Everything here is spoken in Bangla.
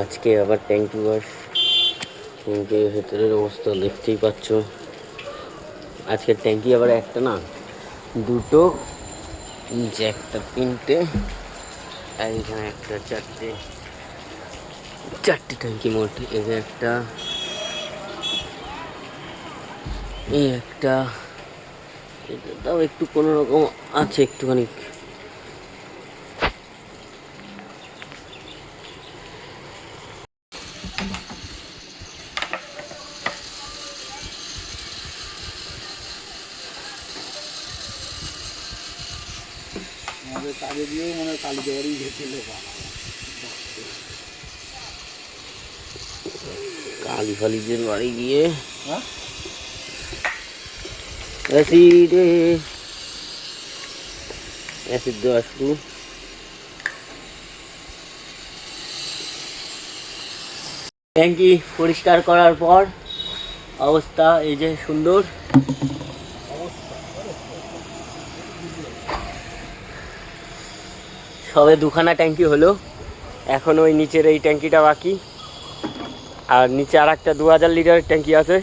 আজকে আবার ট্যাঙ্কি ওয়াশ। ট্যাঙ্কির ভেতরের অবস্থা দেখতেই পাচ্ছ। আজকের ট্যাঙ্কি আবার একটা না, দুটো, নিচে একটা, তিনটে, আর এখানে একটা, চারটে ট্যাঙ্কি মোট। এই একটা, এই একটা, এটাও একটু কোনো রকম আছে একটুখানি। আমাদের কাজে দিয়েও মানে কালী দেওয়ারই গেছিল কালী ফালিদের বাড়ি গিয়ে অ্যাসিড দেওয়া শুরু। ট্যাঙ্কি পরিষ্কার করার পর অবস্থা এই যে সুন্দর। সবে দুখানা ট্যাঙ্কি হলো, এখন ওই নিচের এই ট্যাঙ্কিটা বাকি, আর নিচে আর একটা 2000 লিটারের ট্যাঙ্কি আছে।